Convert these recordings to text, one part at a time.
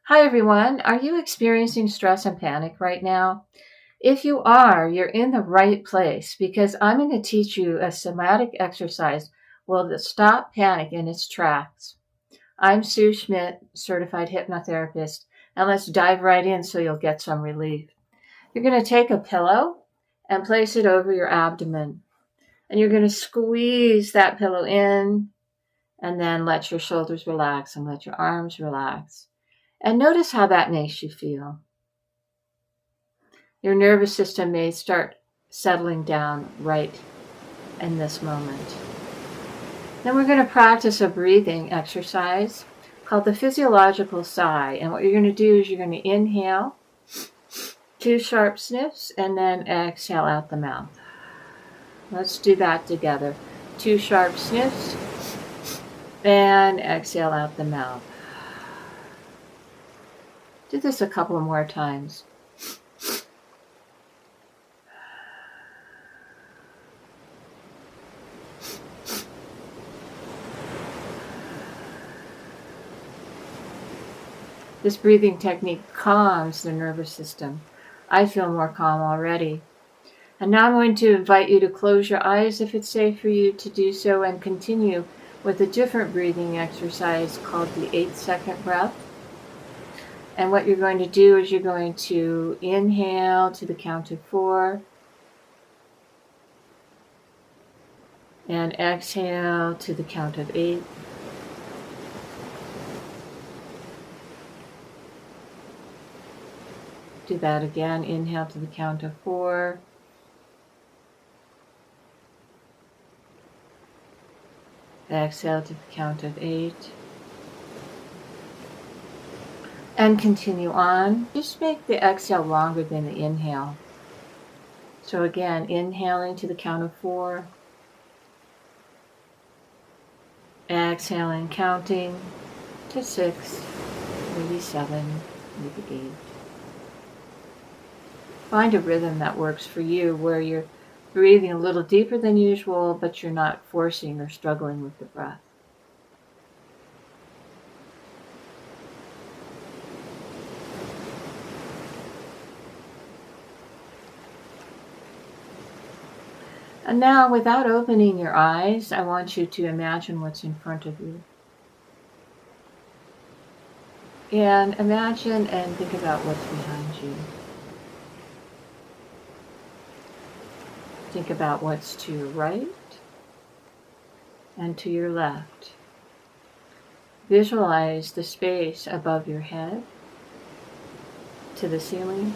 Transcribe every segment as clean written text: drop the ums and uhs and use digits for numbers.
Hi, everyone. Are you experiencing stress and panic right now? If you are, you're in the right place because I'm going to teach you a somatic exercise will stop panic in its tracks. I'm Sue Schmidt, certified hypnotherapist, and let's dive right in so you'll get some relief. You're going to take a pillow and place it over your abdomen, and you're going to squeeze that pillow in and then let your shoulders relax and let your arms relax. And notice how that makes you feel. Your nervous system may start settling down right in this moment. Then we're going to practice a breathing exercise called the physiological sigh. And what you're going to do is you're going to inhale 2 sharp sniffs and then exhale out the mouth. Let's do that together. 2 sharp sniffs and exhale out the mouth. Do this a couple more times. This breathing technique calms the nervous system. I feel more calm already. And now I'm going to invite you to close your eyes if it's safe for you to do so and continue with a different breathing exercise called the 8-second breath. And what you're going to do is you're going to inhale to the count of 4 and exhale to the count of 8. Do that again. Inhale to the count of 4. Exhale to the count of 8. And continue on. Just make the exhale longer than the inhale. So again, inhaling to the count of 4. Exhaling, counting to 6, maybe 7, maybe 8. Find a rhythm that works for you where you're breathing a little deeper than usual, but you're not forcing or struggling with the breath. And now, without opening your eyes, I want you to imagine what's in front of you. And imagine and think about what's behind you. Think about what's to your right and to your left. Visualize the space above your head to the ceiling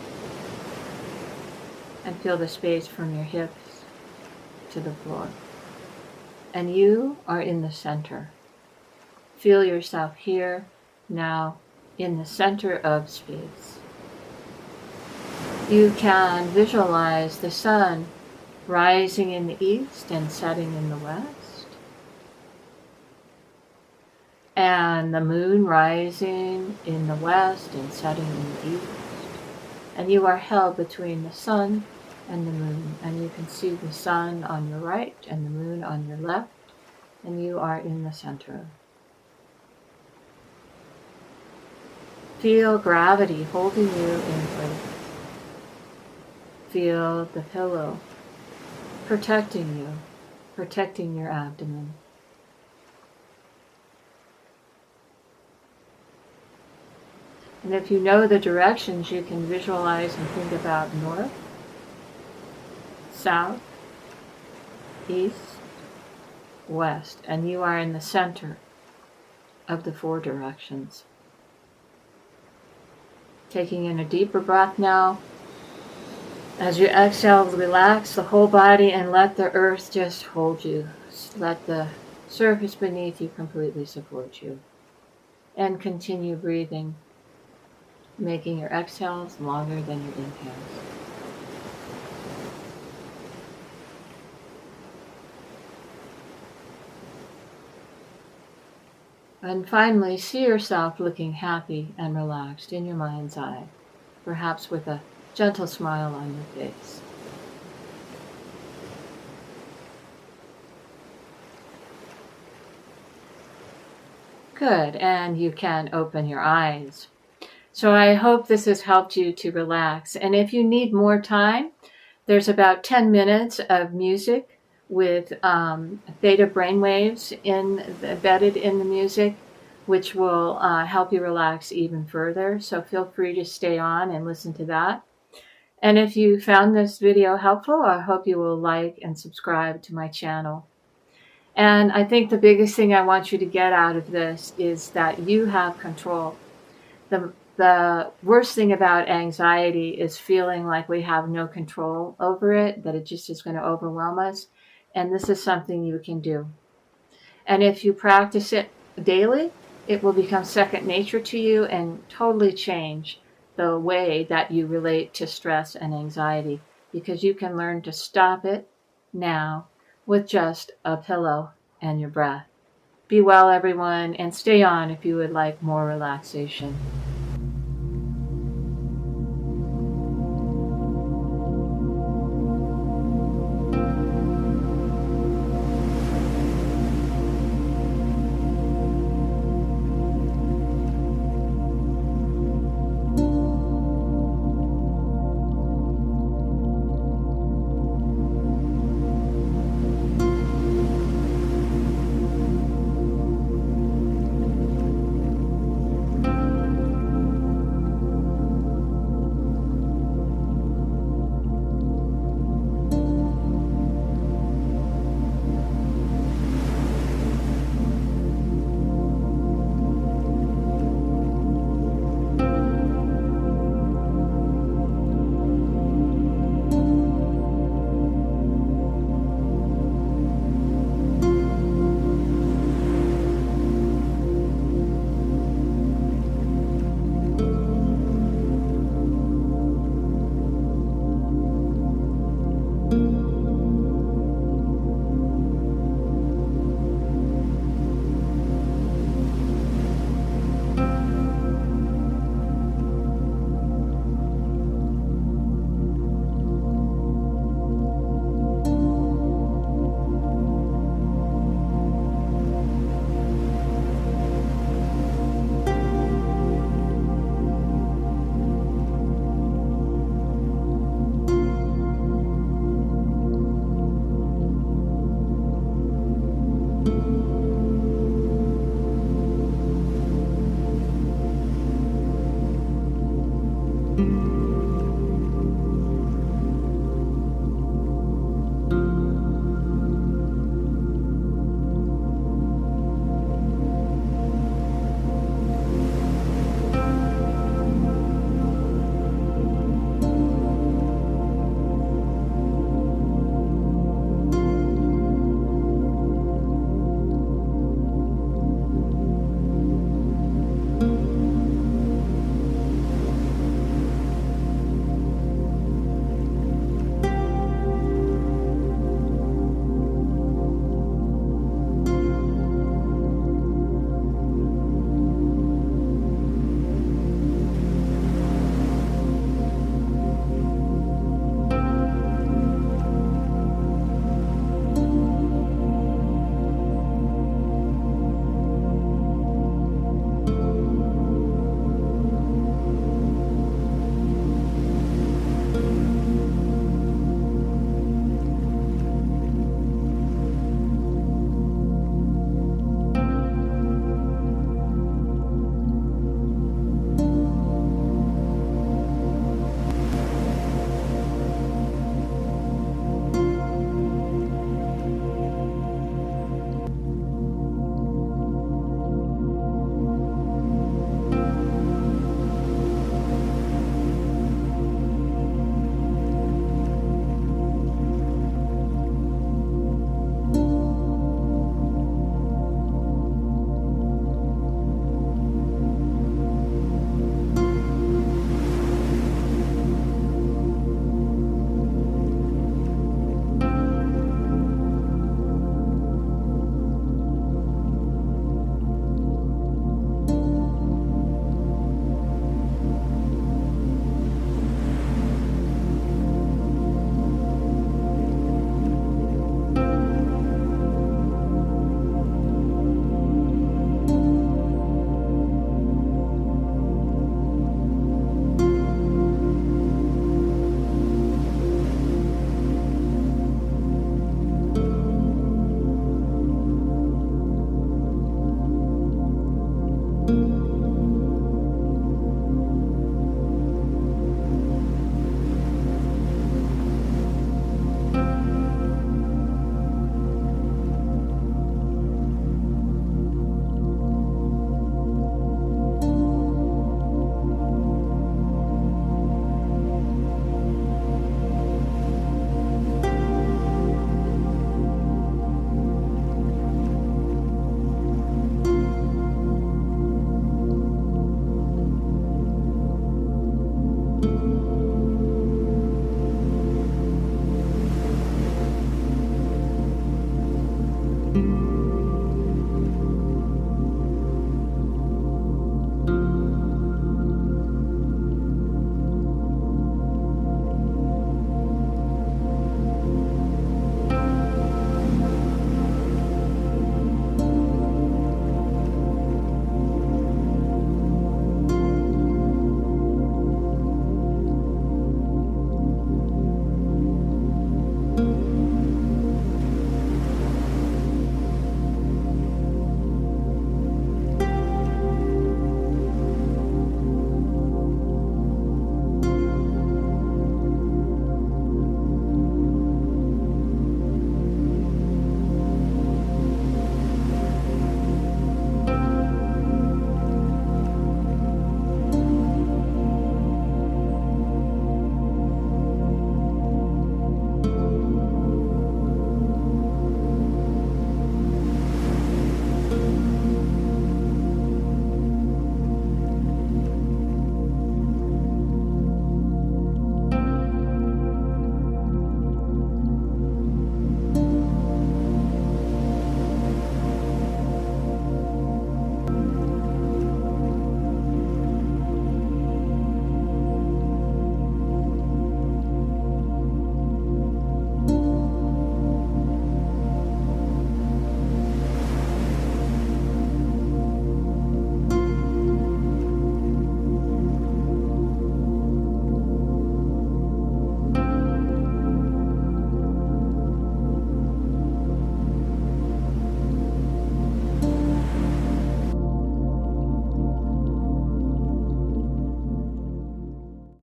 and feel the space from your hips to the floor. And you are in the center. Feel yourself here, now, in the center of space. You can visualize the sun rising in the east and setting in the west, and the moon rising in the west and setting in the east. And you are held between the sun and the moon, and you can see the sun on your right and the moon on your left, and you are in the center. Feel gravity holding you in place. Feel the pillow protecting you, protecting your abdomen. And if you know the directions, you can visualize and think about north, south, east, west, and you are in the center of the 4 directions. Taking in a deeper breath now. As you exhale, relax the whole body and let the earth just hold you. Let the surface beneath you completely support you. And continue breathing, making your exhales longer than your inhales. And finally, see yourself looking happy and relaxed in your mind's eye, perhaps with a gentle smile on your face. Good, and you can open your eyes. So I hope this has helped you to relax. And if you need more time, there's about 10 minutes of music with theta brainwaves embedded in the music, which will help you relax even further. So feel free to stay on and listen to that. And if you found this video helpful, I hope you will like and subscribe to my channel. And I think the biggest thing I want you to get out of this is that you have control. The worst thing about anxiety is feeling like we have no control over it, that it just is going to overwhelm us. And this is something you can do. And if you practice it daily, it will become second nature to you and totally change the way that you relate to stress and anxiety, because you can learn to stop it now with just a pillow and your breath. Be well, everyone, and stay on if you would like more relaxation.